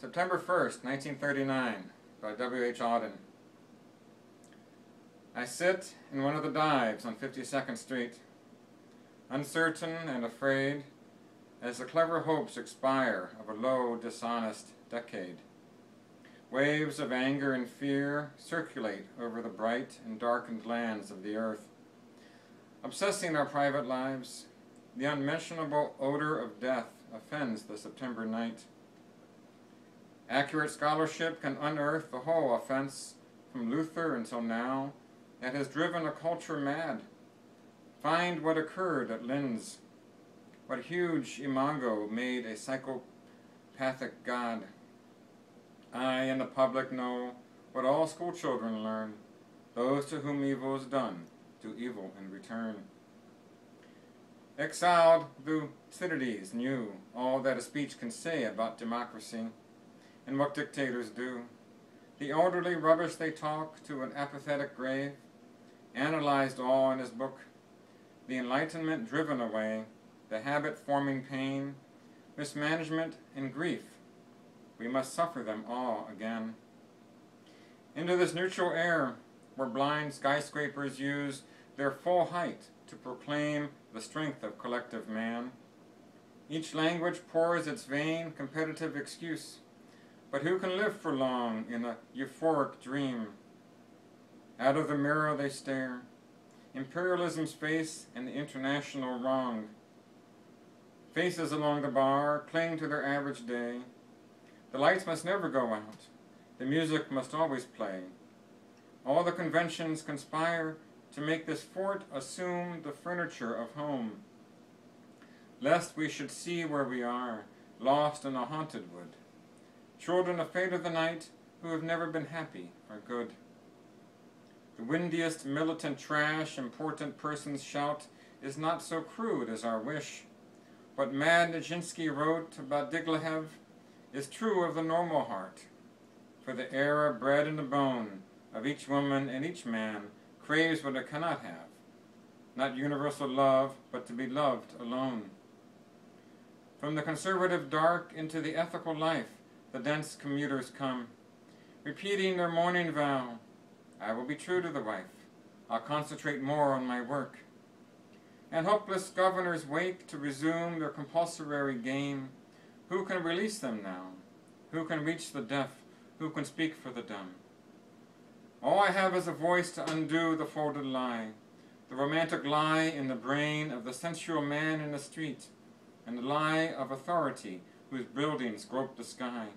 September 1st, 1939, by W.H. Auden. I sit in one of the dives on 52nd Street, uncertain and afraid as the clever hopes expire of a low, dishonest decade. Waves of anger and fear circulate over the bright and darkened lands of the earth. Obsessing our private lives, the unmentionable odor of death offends the September night. Accurate scholarship can unearth the whole offense from Luther until now that has driven a culture mad. Find what occurred at Linz, what huge imago made a psychopathic god. I and the public know what all schoolchildren learn. Those to whom evil is done do evil in return. Exiled Thucydides knew all that a speech can say about democracy and what dictators do. The orderly rubbish they talk to an apathetic grave analyzed all in his book. The enlightenment driven away, the habit-forming pain, mismanagement and grief. We must suffer them all again. Into this neutral air, where blind skyscrapers use their full height to proclaim the strength of collective man. Each language pours its vain competitive excuse, but who can live for long in a euphoric dream? Out of the mirror they stare, imperialism's face and the international wrong. Faces along the bar cling to their average day. The lights must never go out. The music must always play. All the conventions conspire to make this fort assume the furniture of home, lest we should see where we are, lost in a haunted wood. Children afraid of the night who have never been happy are good. The windiest militant trash important persons shout is not so crude as our wish. What Mad Nijinsky wrote about Diaghilev is true of the normal heart. For the era bred in the bone of each woman and each man craves what it cannot have, not universal love, but to be loved alone. From the conservative dark into the ethical life, the dense commuters come, repeating their morning vow, I will be true to the wife, I'll concentrate more on my work. And hopeless governors wake to resume their compulsory game. Who can release them now? Who can reach the deaf? Who can speak for the dumb? All I have is a voice to undo the folded lie, the romantic lie in the brain of the sensual man in the street, and the lie of authority whose buildings grope the sky.